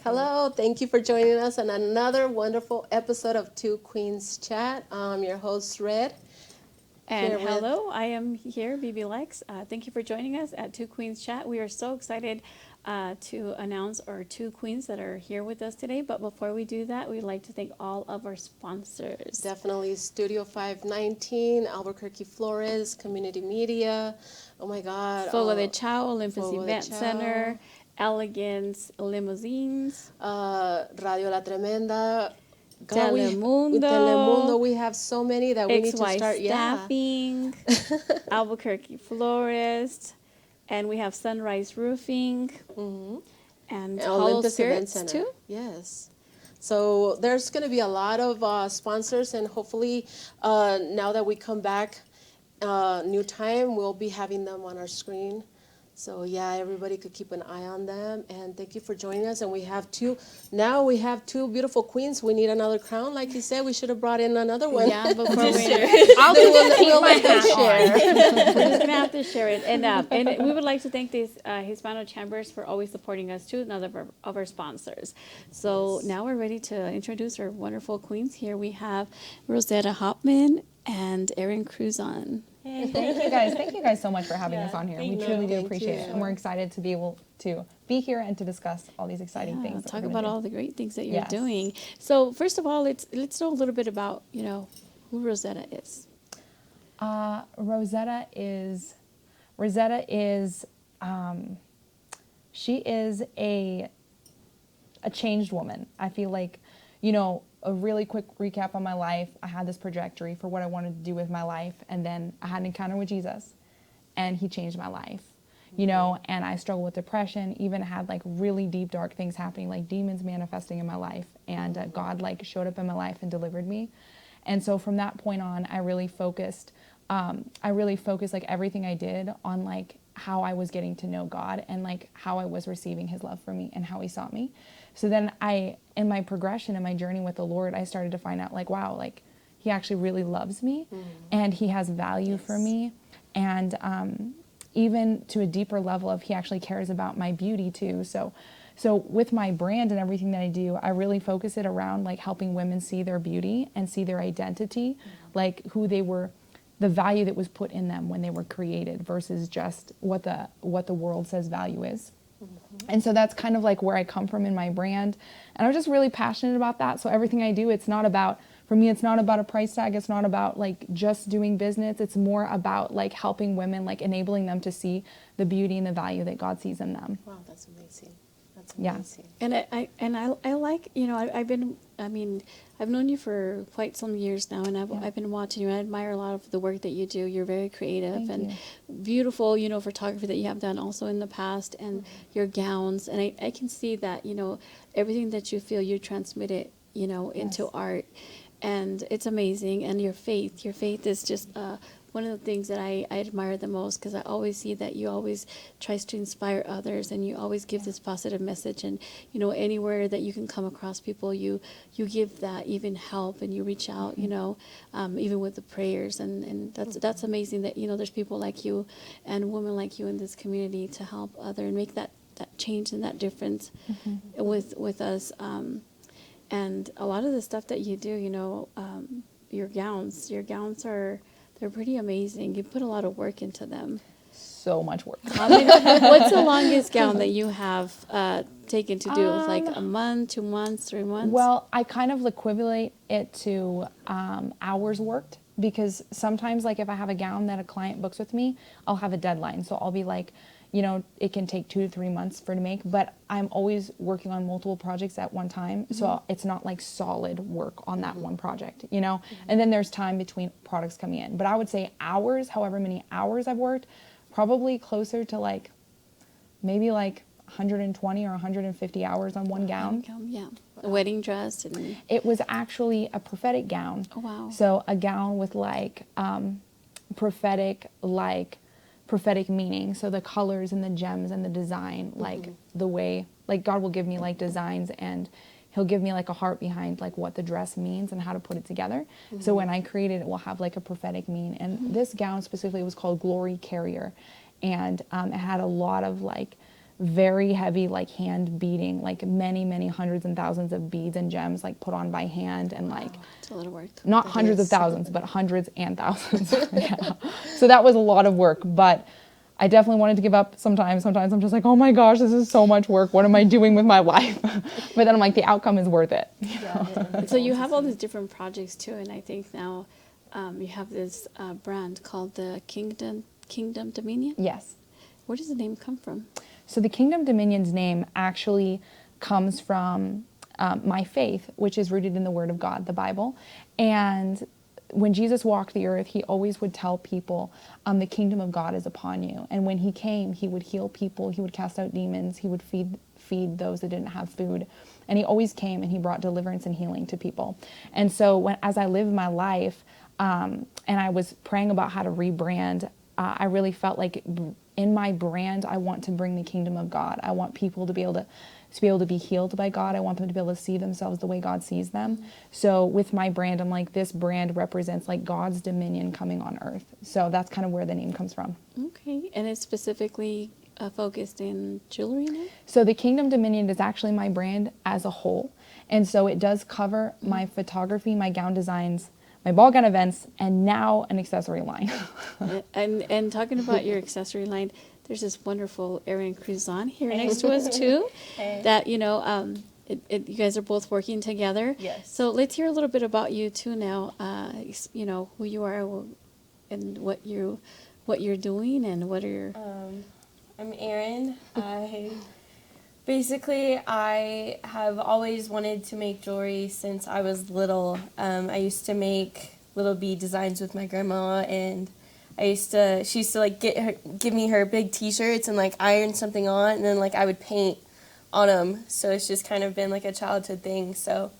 Hello, thank you for joining us on another wonderful episode of Two Queens Chat. I'm your host, Red. And hello, I am here, BB Lex. Thank you for joining us at Two Queens Chat. We are so excited to announce our two queens that are here with us today. But before we do that, we'd like to thank all of our sponsors. Definitely Studio 519, Albuquerque Flores, Community Media. Oh my God. Fogo de Chao, Olympus Fogo de Event Chao. Center, Elegance Limousines, Radio La Tremenda. God, Telemundo, with Telemundo, we have so many that we need to XY start. Staffing, Albuquerque Florist, and we have Sunrise Roofing, and Hollow Spirits too. Yes. So there's going to be a lot of sponsors, and hopefully now that we come back new time, we'll be having them on our screen. So yeah, everybody could keep an eye on them. And thank you for joining us. And we have two beautiful queens. We need another crown. Like you said, we should have brought in another one. Yeah, before we we'll let them share. We're just gonna have to share it. And we would like to thank these Hispano Chambers for always supporting us too, another of our sponsors. So now we're ready to introduce our wonderful queens. Here we have Rosetta Hopman and Erin Cruzon. Hey, thank you guys. Thank you guys so much for having us on here. We truly do appreciate it. And we're excited to be able to be here and to discuss all these exciting things. Talk about all the great things that you're doing. So first of all, let's know a little bit about, who Rosetta is. Rosetta is she is a changed woman. I feel like, a really quick recap on my life. I had this trajectory for what I wanted to do with my life, and then I had an encounter with Jesus, and he changed my life, and I struggled with depression, even had like really deep, dark things happening, like demons manifesting in my life, and God like showed up in my life and delivered me. And so from that point on, I really focused like everything I did on like how I was getting to know God and like how I was receiving his love for me and how he saw me. So then in my progression, in my journey with the Lord, I started to find out like, wow, like he actually really loves me and he has value for me. And even to a deeper level of he actually cares about my beauty too. So with my brand and everything that I do, I really focus it around like helping women see their beauty and see their identity, like who they were, the value that was put in them when they were created versus just what the world says value is. And so that's kind of like where I come from in my brand. And I'm just really passionate about that. So everything I do, for me, it's not about a price tag. It's not about like just doing business. It's more about like helping women, like enabling them to see the beauty and the value that God sees in them. Wow, that's amazing. That's amazing. Yeah. And I like, I've known you for quite some years now, and I've been watching you. I admire a lot of the work that you do. You're very creative and beautiful, photography that you have done also in the past, and your gowns. And I can see that, everything that you feel, you transmit it, into art. And it's amazing. And your faith is just one of the things that I admire the most, because I always see that you always tries to inspire others, and you always give this positive message. And anywhere that you can come across people, you give that even help, and you reach out, even with the prayers, and that's amazing that there's people like you and women like you in this community to help other and make that change and that difference with us. And a lot of the stuff that you do, your gowns they're pretty amazing. You put a lot of work into them. So much work. What's the longest gown that you have taken to do? Like a month, 2 months, 3 months? Well, I kind of equivalent it to hours worked, because sometimes like if I have a gown that a client books with me, I'll have a deadline. So I'll be like, it can take 2 to 3 months for to make, but I'm always working on multiple projects at one time. So it's not like solid work on that one project, and then there's time between products coming in. But I would say hours, however many hours I've worked, probably closer to like maybe like 120 or 150 hours on one gown. Yeah. A wedding dress. And it was actually a prophetic gown. Oh, wow. So a gown with like prophetic meaning. So the colors and the gems and the design, like the way, like God will give me like designs, and he'll give me like a heart behind like what the dress means and how to put it together. So when I create it, it will have like a prophetic mean. And this gown specifically was called Glory Carrier. And it had a lot of like very heavy, like hand beading, like many hundreds and thousands of beads and gems like put on by hand, and like It's a lot of work. not hundreds of thousands, but hundreds and thousands. Yeah. So that was a lot of work, but I definitely wanted to give up sometimes. Sometimes I'm just like, oh my gosh, this is so much work. What am I doing with my life? But then I'm like, the outcome is worth it. So you have all these different projects too, and I think now you have this brand called the Kingdom Dominion. Yes. Where does the name come from? So the Kingdom Dominion's name actually comes from my faith, which is rooted in the Word of God, the Bible. And when Jesus walked the earth, he always would tell people, the kingdom of God is upon you. And when he came, he would heal people, he would cast out demons, he would feed those that didn't have food. And he always came and he brought deliverance and healing to people. And so as I lived my life, and I was praying about how to rebrand, I really felt like in my brand, I want to bring the kingdom of God. I want people to be able to be healed by God. I want them to be able to see themselves the way God sees them. So with my brand, I'm like, this brand represents like God's dominion coming on earth. So that's kind of where the name comes from. Okay, and it's specifically focused in jewelry now? So the Kingdom Dominion is actually my brand as a whole. And so it does cover my photography, my gown designs, my ball gown events, and now an accessory line. and talking about your accessory line, there's this wonderful Erin Cruzan here next to us too. Hey. That you you guys are both working together. Yes. So let's hear a little bit about you too now. Who you are and what you're doing and what are your. I'm Erin. I have always wanted to make jewelry since I was little. I used to make little bead designs with my grandma, and she used to like give me her big T-shirts and like iron something on, and then like I would paint on them. So it's just kind of been like a childhood thing. So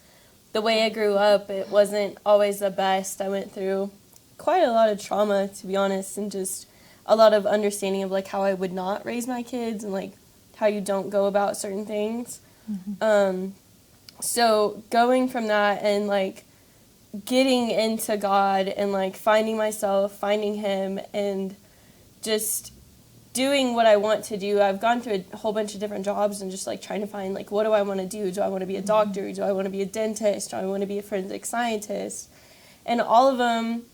the way I grew up, it wasn't always the best. I went through quite a lot of trauma, to be honest, and just a lot of understanding of like how I would not raise my kids and like how you don't go about certain things. Mm-hmm. So going from that and like getting into God and like finding myself, finding him, and just doing what I want to do. I've gone through a whole bunch of different jobs and just like trying to find like, what do I want to do? Do I want to be a doctor? Do I want to be a dentist? Do I want to be a forensic scientist? And all of them,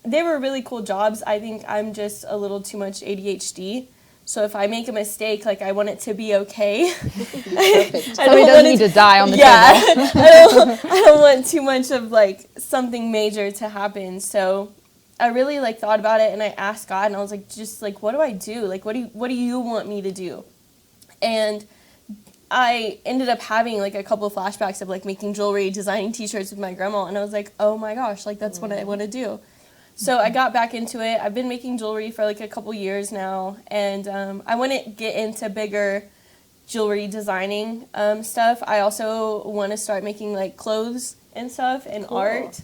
they were really cool jobs. I think I'm just a little too much ADHD. So if I make a mistake, like I want it to be okay. Somebody doesn't need to die on the table. I don't want too much of like something major to happen. So I really like thought about it, and I asked God, and I was like, just like, what do I do? Like, what do you want me to do? And I ended up having like a couple of flashbacks of like making jewelry, designing T-shirts with my grandma, and I was like, oh my gosh, like that's what I want to do. So I got back into it. I've been making jewelry for like a couple years now, and I want to get into bigger jewelry designing stuff. I also want to start making like clothes and stuff and art.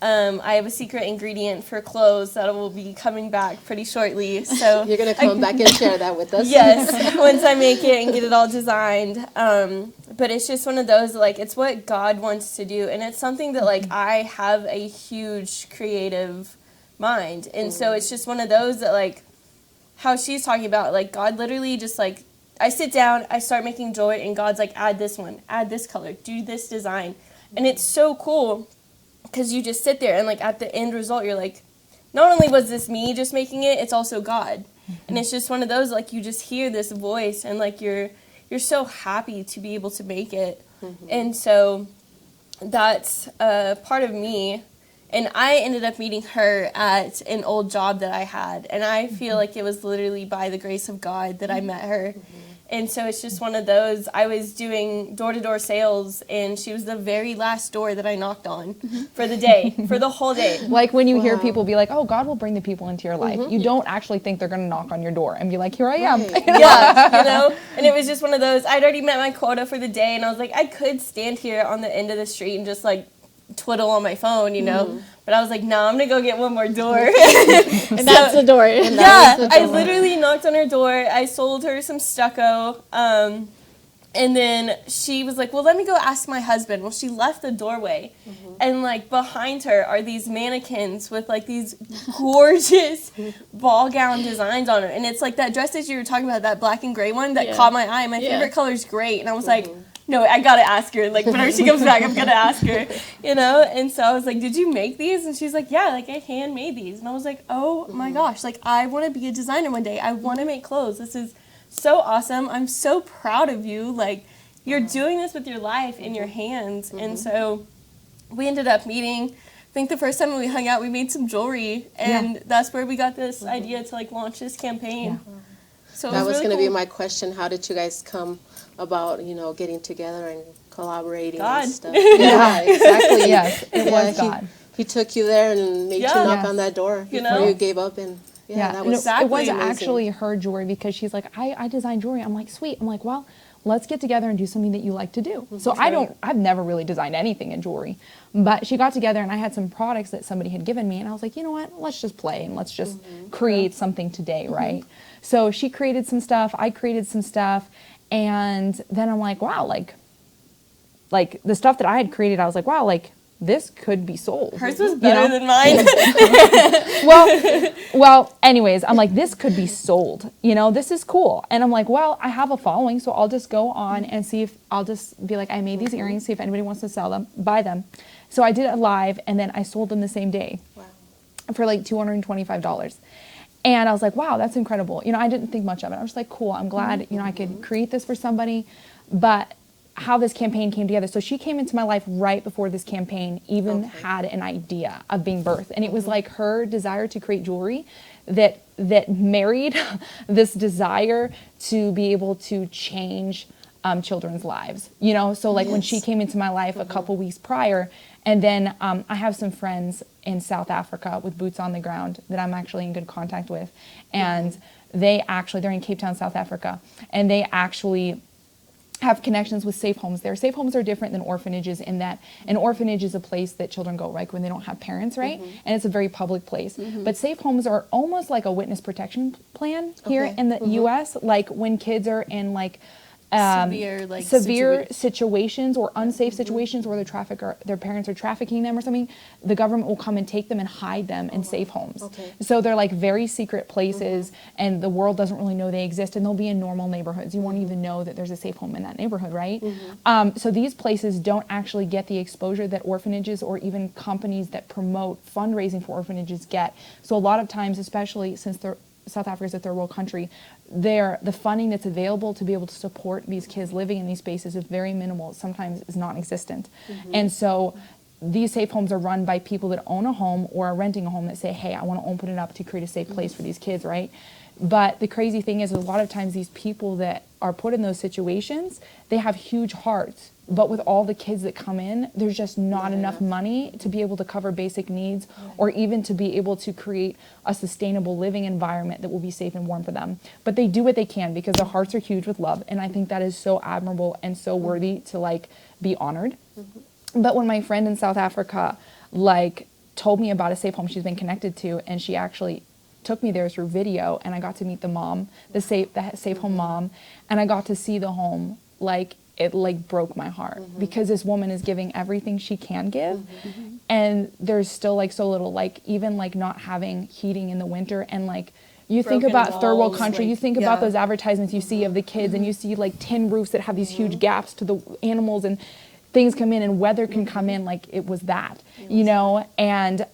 I have a secret ingredient for clothes that will be coming back pretty shortly. So You're going to come back and share that with us? Yes, once I make it and get it all designed. But it's just one of those, like, it's what God wants to do. And it's something that, like, I have a huge creative mind. And so it's just one of those that, like, how she's talking about, like, God literally just, like, I sit down, I start making jewelry, and God's like, add this one, add this color, do this design. And it's so cool because you just sit there and, like, at the end result, you're like, not only was this me just making it, it's also God. And it's just one of those, like, you just hear this voice and, like, you're so happy to be able to make it. And so that's part of me. And I ended up meeting her at an old job that I had. And I feel like it was literally by the grace of God that I met her. And so it's just one of those, I was doing door-to-door sales, and she was the very last door that I knocked on for the day, for the whole day. Like when you hear people be like, oh, God will bring the people into your life. You don't actually think they're going to knock on your door and be like, here I am. Right. Yeah, you know? And it was just one of those, I'd already met my quota for the day, and I was like, I could stand here on the end of the street and just, like, twiddle on my phone, you know? But I was like, no, I'm going to go get one more door. And that's the door. Yeah, I literally knocked on her door. I sold her some stucco. And And then she was like, well, let me go ask my husband. Well, she left the doorway, and like behind her are these mannequins with like these gorgeous ball gown designs on it. And it's like that dress that you were talking about, that black and gray one that caught my eye. My favorite color is gray. And I was like, no, I gotta ask her. Like, whenever she comes back, I'm gonna ask her, you know? And so I was like, did you make these? And she's like, yeah, like I handmade these. And I was like, oh my gosh, like I wanna be a designer one day. I wanna make clothes. This is so awesome. I'm so proud of you. Like, you're doing this with your life in your hands. And so we ended up meeting. I think the first time we hung out, we made some jewelry. And that's where we got this idea to, like, launch this campaign. So That was really going to be cool. my question. How did you guys come about, getting together and collaborating God. and stuff? Yeah, exactly. Yes, it was God. He took you there and made you knock Yes. on that door You before know? you gave up. And Yeah, that and was exactly it was amazing. actually her jewelry because she's like, I design jewelry. I'm like, sweet. I'm like, well, let's get together and do something that you like to do. So I've never really designed anything in jewelry, but she got together and I had some products that somebody had given me and I was like, you know what, let's just play and let's just create something today, right? So she created some stuff, I created some stuff, and then I'm like, wow, like the stuff that I had created, I was like, wow, like this could be sold. Hers was better than mine. Well, anyways, I'm like, this could be sold. This is cool. And I'm like, well, I have a following, so I'll just go on and see if I'll just be like, I made these earrings, see if anybody wants to sell them, buy them. So I did it live, and then I sold them the same day for like $225. And I was like, wow, that's incredible. I didn't think much of it. I was like, cool, I'm glad, I could create this for somebody. But how this campaign came together. So she came into my life right before this campaign even had an idea of being birthed. And it was like her desire to create jewelry that married this desire to be able to change children's lives. So like when she came into my life a couple weeks prior, and then I have some friends in South Africa with boots on the ground that I'm actually in good contact with. And they're in Cape Town, South Africa. And they actually have connections with safe homes there. Safe homes are different than orphanages in that an orphanage is a place that children go, right, when they don't have parents, right? And it's a very public place. But safe homes are almost like a witness protection plan here in the U.S., like when kids are in like severe situations or unsafe situations where their parents are trafficking them or something, the government will come and take them and hide them in safe homes. So they're like very secret places and the world doesn't really know they exist, and they'll be in normal neighborhoods. You won't even know that there's a safe home in that neighborhood, right? So these places don't actually get the exposure that orphanages or even companies that promote fundraising for orphanages get. So a lot of times, especially since South Africa is a third world country, the funding that's available to be able to support these kids living in these spaces is very minimal. Sometimes is non-existent. And so these safe homes are run by people that own a home or are renting a home that say, hey, I want to open it up to create a safe place for these kids, right? But the crazy thing is a lot of times these people that are put in those situations, they have huge hearts. But with all the kids that come in, there's just not enough money to be able to cover basic needs or even to be able to create a sustainable living environment that will be safe and warm for them. But they do what they can because their hearts are huge with love. And I think that is so admirable and so worthy to like be honored. But when my friend in South Africa like told me about a safe home she's been connected to, and she actually took me there through video, and I got to meet the mom, the safe home mom, and I got to see the home, like it like broke my heart because this woman is giving everything she can give, and there's still like so little, like even like not having heating in the winter, and like you think Broken about third world walls, country, like, you think about those advertisements you see of the kids, and you see like tin roofs that have these huge gaps to the animals, and things come in and weather can come in, like it was that, and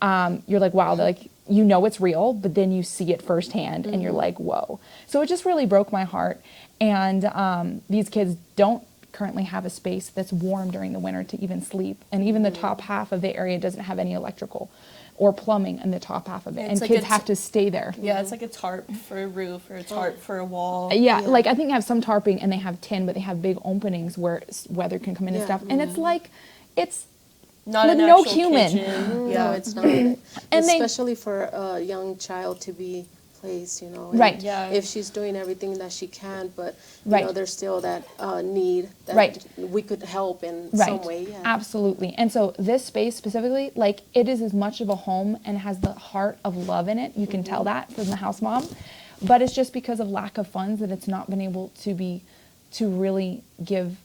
you're like, wow, like, it's real, but then you see it firsthand and you're like, whoa. So it just really broke my heart. And these kids don't currently have a space that's warm during the winter to even sleep. And even the top half of the area doesn't have any electrical or plumbing in the top half of it. And like kids have to stay there. Yeah, it's like a tarp for a roof or a tarp for a wall. Yeah, like I think they have some tarping and they have tin, but they have big openings where weather can come in and stuff. And it's like, it's Not with an no actual human. kitchen. No, it's not. Especially for a young child to be placed, and Right. Yeah. if she's doing everything that she can, but Right. there's still that need that Right. we could help in Right. some way. Yeah. Absolutely. And so this space specifically, like it is as much of a home and has the heart of love in it. You can tell that from the house mom, but it's just because of lack of funds that it's not been able to be to really give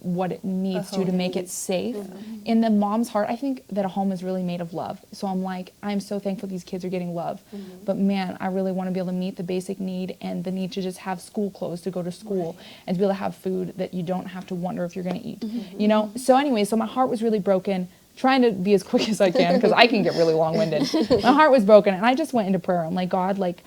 what it needs to home make it needs. safe. In the mom's heart, I think that a home is really made of love. So I'm like, I'm so thankful these kids are getting love. But man, I really want to be able to meet the basic need and the need to just have school clothes to go to school and to be able to have food that you don't have to wonder if you're going to eat. You know? So anyway, so my heart was really broken, trying to be as quick as I can because I can get really long-winded. My heart was broken, and I just went into prayer. I'm like, God, like,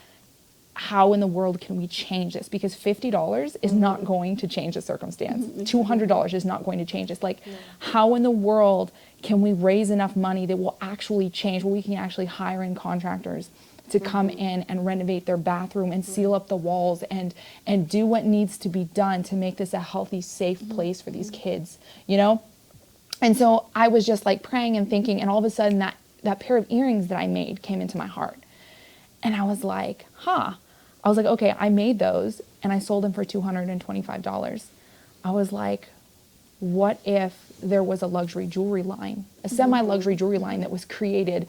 how in the world can we change this? Because $50 is not going to change the circumstance. $200 is not going to change this. Like, how in the world can we raise enough money that will actually change, where we can actually hire in contractors to come in and renovate their bathroom and seal up the walls and do what needs to be done to make this a healthy, safe place for these kids, you know? And so I was just like praying and thinking, and all of a sudden that pair of earrings that I made came into my heart. And I was like, I was like, okay, I made those and I sold them for $225. I was like, what if there was a luxury jewelry line, a semi-luxury jewelry line that was created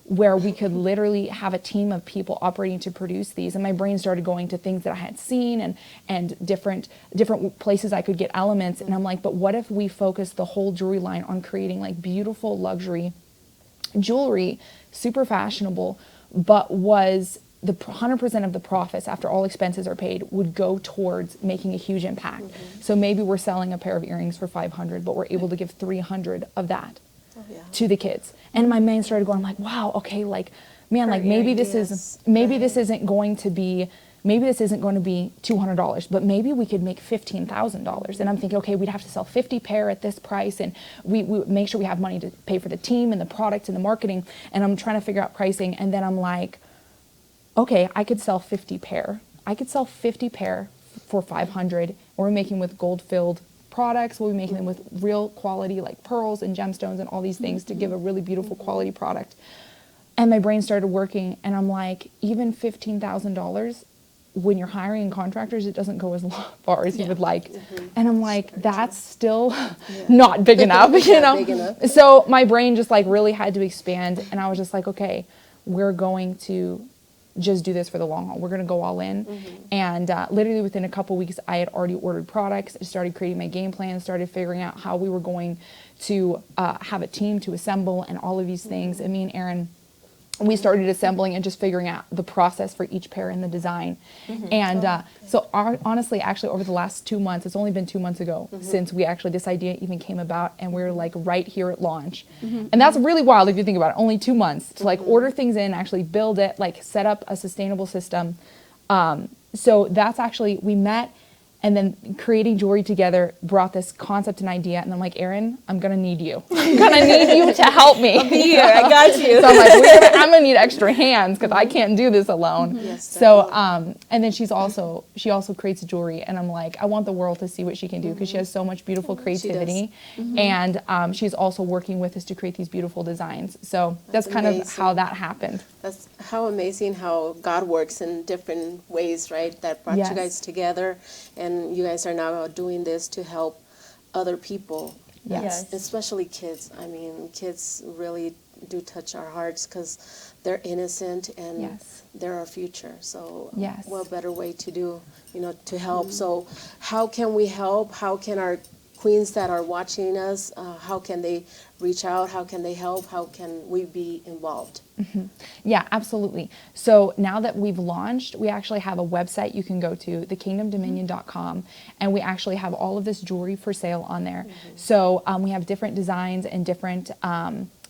where we could literally have a team of people operating to produce these? And my brain started going to things that I had seen and different places I could get elements. And I'm like, but what if we focused the whole jewelry line on creating like beautiful luxury jewelry, super fashionable, but was the 100% of the profits after all expenses are paid would go towards making a huge impact. So maybe we're selling a pair of earrings for $500, but we're able to give $300 of that to the kids. And my mind started going, I'm like, wow, okay, like, man, like maybe this isn't going to be $200, but maybe we could make $15,000. And I'm thinking, okay, we'd have to sell 50 pair at this price, and we make sure we have money to pay for the team and the product and the marketing. And I'm trying to figure out pricing, and then I'm like, okay, I could sell 50 pair. I could sell 50 pair for $500. Or we're making with gold-filled products. We'll be making them with real quality, like pearls and gemstones and all these things to give a really beautiful quality product. And my brain started working, and I'm like, even $15,000, when you're hiring contractors, it doesn't go as far as you would like. And I'm like, that's still not big enough, you know? Big enough. So my brain just like really had to expand, and I was just like, okay, we're going to just do this for the long haul. We're going to go all in. And literally within a couple weeks, I had already ordered products. I started creating my game plan, started figuring out how we were going to have a team to assemble and all of these things. And me and Aaron, we started assembling and just figuring out the process for each pair and the design. And so honestly, actually over the last 2 months, it's only been 2 months ago since this idea even came about, and we're like right here at launch. And that's really wild if you think about it, only 2 months to like order things in, actually build it, like set up a sustainable system. So that's actually, we met, and then creating jewelry together brought this concept and idea. And I'm like, Erin, I'm going to need you. I'm going to need you to help me. I'll be here. I got you. So I'm like, I'm going to need extra hands because I can't do this alone. Yes, So, and then she also creates jewelry. And I'm like, I want the world to see what she can do because she has so much beautiful creativity. And she's also working with us to create these beautiful designs. So that's kind of how that happened. That's how amazing how God works in different ways, right? That brought Yes. you guys together, and you guys are now doing this to help other people, Yes. especially kids. I mean, kids really do touch our hearts because they're innocent and Yes. they're our future. So Yes. what better way to do, to help? So how can we help? How can our queens that are watching us, how can they reach out? How can they help? How can we be involved? Yeah, absolutely. So now that we've launched, we actually have a website you can go to, thekingdomdominion.com, and we actually have all of this jewelry for sale on there. So we have different designs and different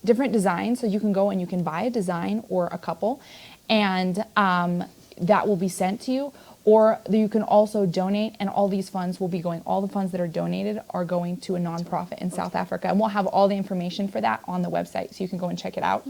designs. So you can go and you can buy a design or a couple, and that will be sent to you. Or you can also donate, and all the funds that are donated are going to a nonprofit in South Africa. And we'll have all the information for that on the website, so you can go and check it out.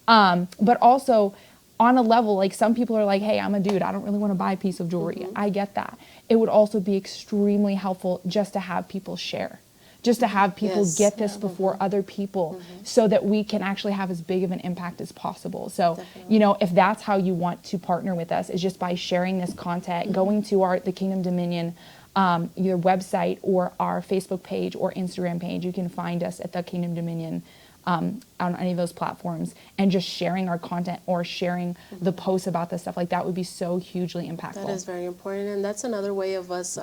But also, on a level, like some people are like, hey, I'm a dude, I don't really want to buy a piece of jewelry. I get that. It would also be extremely helpful just to have people share. Just to have people Yes. get this before other people so that we can actually have as big of an impact as possible. So, if that's how you want to partner with us, is just by sharing this content, going to the Kingdom Dominion, either website or our Facebook page or Instagram page. You can find us at the Kingdom Dominion on any of those platforms, and just sharing our content or sharing the posts about this stuff, like that would be so hugely impactful. That is very important, and that's another way of us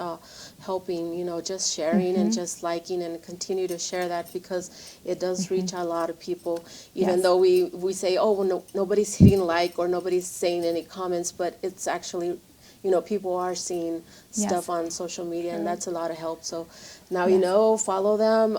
helping, just sharing and just liking and continue to share that, because it does reach a lot of people, even Yes. though we say, oh, well, no, nobody's hitting like or nobody's saying any comments, but it's actually, people are seeing stuff Yes. on social media, and that's a lot of help. So now Yes. follow them,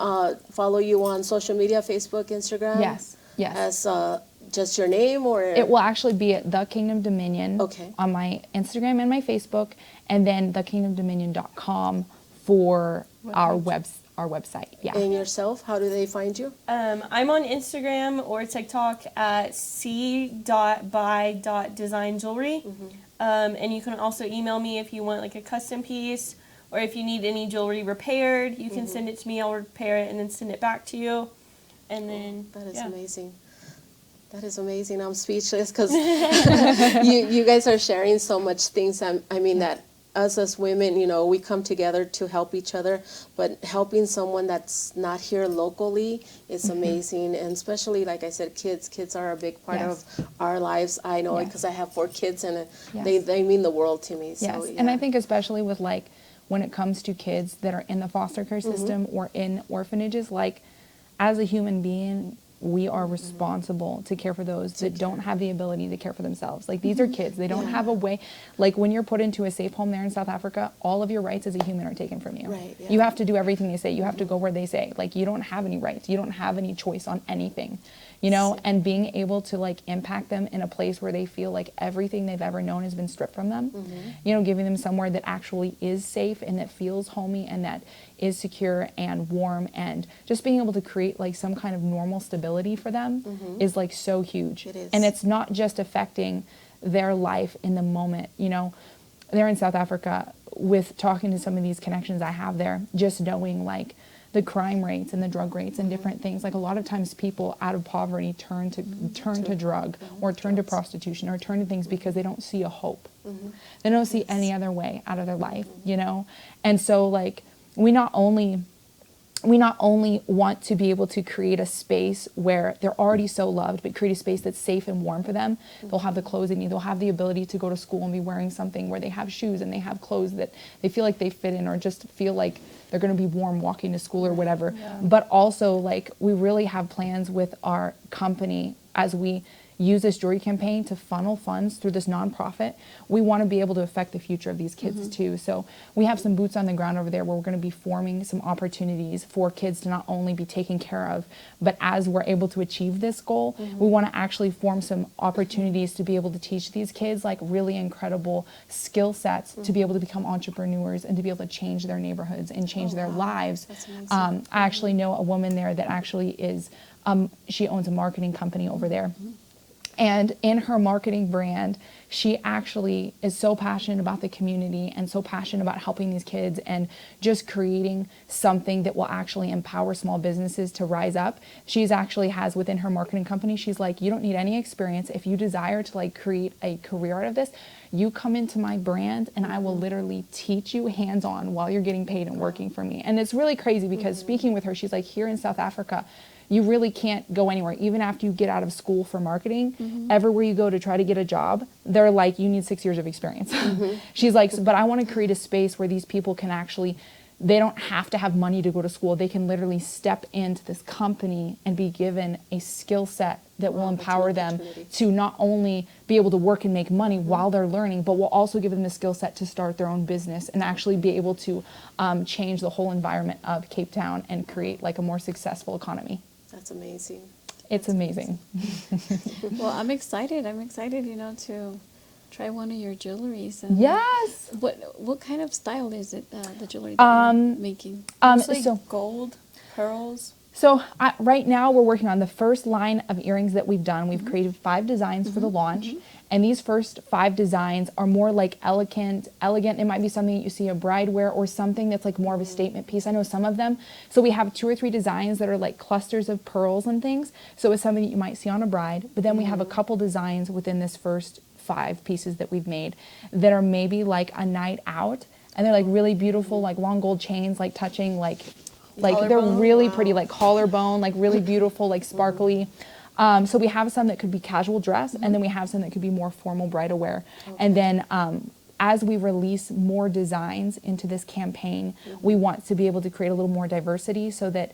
follow you on social media, Facebook, Instagram. Yes, yes. As just your name, or It will actually be at The Kingdom Dominion Okay. on my Instagram and my Facebook, and then thekingdomdominion.com for our website. Yeah. and yourself. How do they find you? I'm on Instagram or TikTok at c.by.designjewelry. And you can also email me if you want like a custom piece, or if you need any jewelry repaired, you can send it to me. I'll repair it and then send it back to you. And then That is yeah. amazing. That is amazing. I'm speechless because you guys are sharing so much things. I mean that us as women, we come together to help each other, but helping someone that's not here locally is amazing. And especially, like I said, kids are a big part Yes. of our lives. I know it Yes. because I have 4 kids, and Yes. they mean the world to me. Yes, So, and I yeah. think especially with like when it comes to kids that are in the foster care system or in orphanages, like as a human being, we are responsible to care for those that don't have the ability to care for themselves. Like these are kids, they don't have a way, like when you're put into a safe home there in South Africa, all of your rights as a human are taken from you. Right, yeah. You have to do everything they say, you have to go where they say, like you don't have any rights, you don't have any choice on anything. And being able to like impact them in a place where they feel like everything they've ever known has been stripped from them, giving them somewhere that actually is safe and that feels homey and that is secure and warm, and just being able to create like some kind of normal stability for them is like so huge. It is. And it's not just affecting their life in the moment, they're in South Africa, with talking to some of these connections I have there, just knowing like the crime rates and the drug rates and different things. Like a lot of times people out of poverty turn to drug or turn to prostitution or turn to things because they don't see a hope. They don't see any other way out of their life, And so like we not only want to be able to create a space where they're already so loved, but create a space that's safe and warm for them. They'll have the clothes they need. They'll have the ability to go to school and be wearing something where they have shoes and they have clothes that they feel like they fit in, or just feel like they're going to be warm walking to school or whatever. But also like we really have plans with our company as we use this jewelry campaign to funnel funds through this nonprofit. We want to be able to affect the future of these kids too. So we have some boots on the ground over there where we're going to be forming some opportunities for kids to not only be taken care of, but as we're able to achieve this goal, we want to actually form some opportunities to be able to teach these kids like really incredible skill sets to be able to become entrepreneurs and to be able to change their neighborhoods and change their lives. That's amazing. I actually know a woman there that actually is, she owns a marketing company over there. And in her marketing brand, she actually is so passionate about the community and so passionate about helping these kids and just creating something that will actually empower small businesses to rise up. She's actually has within her marketing company, she's like, you don't need any experience. If you desire to like create a career out of this, you come into my brand and I will literally teach you hands-on while you're getting paid and working for me. And it's really crazy because speaking with her, she's like, here in South Africa, you really can't go anywhere. Even after you get out of school for marketing, everywhere you go to try to get a job, they're like, you need 6 years of experience. She's like, but I want to create a space where these people can actually, they don't have to have money to go to school. They can literally step into this company and be given a skill set that will empower them to not only be able to work and make money while they're learning, but will also give them the skill set to start their own business and actually be able to change the whole environment of Cape Town and create like a more successful economy. That's amazing. It's amazing. Well, I'm excited, to try one of your jewelries. And Yes. What kind of style is it, the jewelry that you're making? Mostly So gold, pearls. right now we're working on the first line of earrings that we've done. We've created 5 designs for the launch. And these first 5 designs are more like elegant. It might be something that you see a bride wear or something that's like more of a statement piece. I know some of them. So we have 2 or 3 designs that are like clusters of pearls and things. So it's something that you might see on a bride. But then we have a couple designs within this first 5 pieces that we've made that are maybe like a night out. And they're like really beautiful, like long gold chains, like touching like Like they're Collarbone? really pretty, like collarbone, like really beautiful, like sparkly. So we have some that could be casual dress, and then we have some that could be more formal bridal wear. And then as we release more designs into this campaign, we want to be able to create a little more diversity so that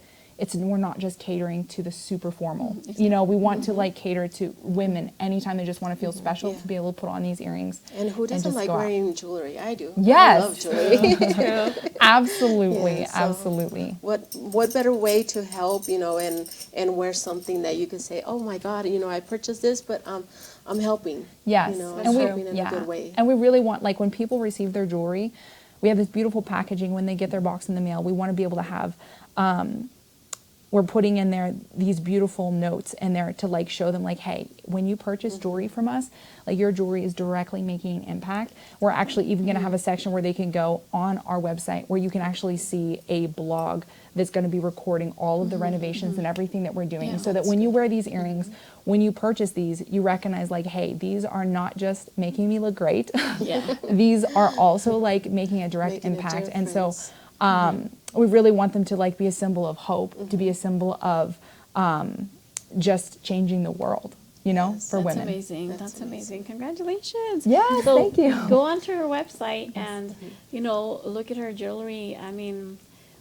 we're not just catering to the super formal. You know, we want to like cater to women anytime they just want to feel special to be able to put on these earrings. And who doesn't just like go out. wearing jewelry? I do. Yes. I love jewelry. Absolutely, Yeah, so- absolutely. What better way to help, you know, and wear something that you can say, oh my God, you know, I purchased this, but I'm helping. Yes, You know, and I'm we helping in a good way. and we really want, like, when people receive their jewelry, we have this beautiful packaging when they get their box in the mail. We want to be able to have we're putting in there these beautiful notes in there to like show them like, hey, when you purchase jewelry from us, like your jewelry is directly making an impact. We're actually even going to have a section where they can go on our website where you can actually see a blog that's going to be recording all of the renovations and everything that we're doing, Yeah, so that when you wear these earrings, when you purchase these, you recognize like, hey, these are not just making me look great. Yeah. These are also like making a direct Making a impact. And so difference. we really want them to like be a symbol of hope, to be a symbol of just changing the world, you know, Yes, for That's women. amazing. That's That's amazing. Congratulations. Yes, So thank you. Go onto her website and, you know, look at her jewelry. I mean,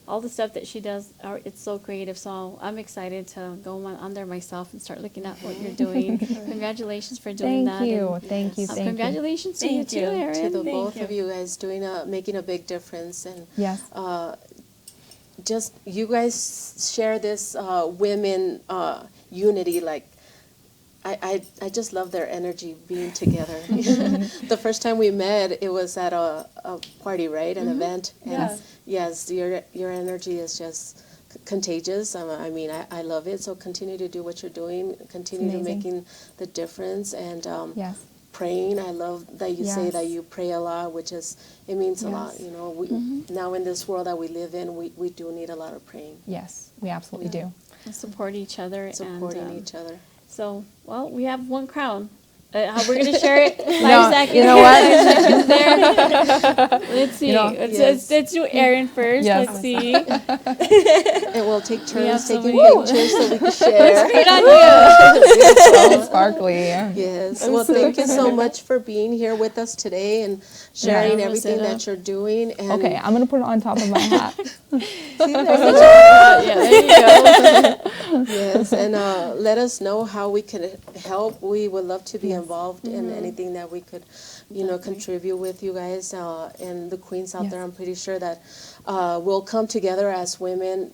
all the stuff that she does, it's so creative. So I'm excited to go on there myself and start looking at what you're doing. Congratulations for doing Thank that. you, and, thank you, thank you. congratulations to you Thank too, you. Erin. To the Thank both you. of you guys making a big difference, and Yes. just you guys share this women unity. Like I just love their energy being together. The first time we met, it was at a party, right? An event. And Yes. yes, your energy is just contagious. I mean, I love it. So continue to do what you're doing. Continue to amazing. making the difference. And Yes. praying. I love that you say that Yes. you pray a lot, which is, it means a lot. Yes. You know, we, now in this world that we live in, we do need a lot of praying, Yes, we absolutely do. Support each other. supporting and, each other. So, well, we have one crown. How we're going to share it? 5 seconds. You know what? Let's see. You know, let's do Erin first. Yes. Let's see. And we'll take have turns so taking many- pictures so we can share. Good on you. So sparkly. Yes. Well, thank you so much for being here with us today and sharing Yeah. everything Rosetta. that you're doing. And Okay, I'm gonna put it on top of my hat. Yeah, there you go. yes, and let us know how we can help. We would love to be involved in anything that we could, you know, contribute with you guys and the queens out Yes. there. I'm pretty sure that we'll come together as women,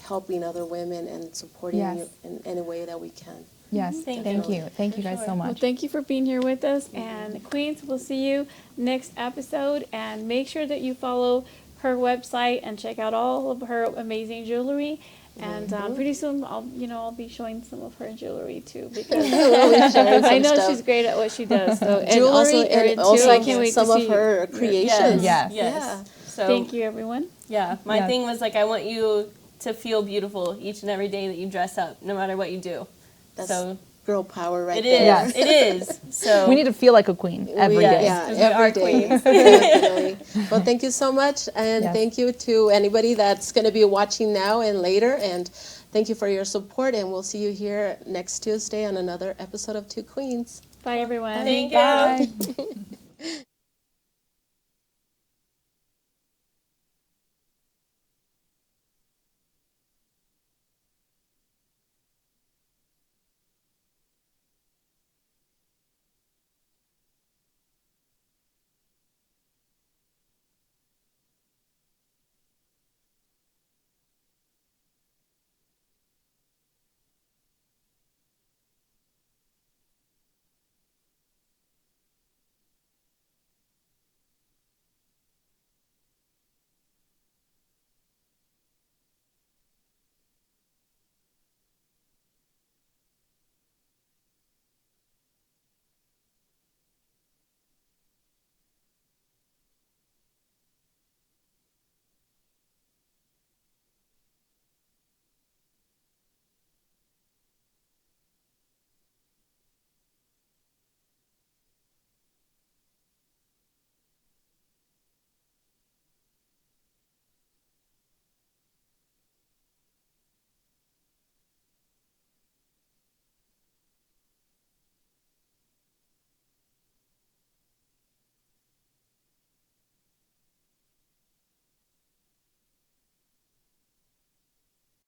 helping other women and supporting Yes. you in any way that we can. Yes, Thank thank you. you. Thank you guys so Well, much. thank you for being here with us. And Queens, we'll see you next episode. And make sure that you follow her website and check out all of her amazing jewelry. And pretty soon, I'll be showing some of her jewelry too, because I know she's great at what she does. So and Jewelry also Erin and too. also I can't wait some to of see her creations. Yes. Yeah. So Thank you, everyone. Yeah, my Yes. thing was like I want you to feel beautiful each and every day that you dress up, no matter what you do. That's so girl power right it there. is. Yes. It is. So We need to feel like a queen every day. Yeah, Because we are every day. queens. Definitely. Well, thank you so much, and Yes. thank you to anybody that's going to be watching now and later, and thank you for your support, and we'll see you here next Tuesday on another episode of Two Queens. Bye, everyone. Thank you. Bye.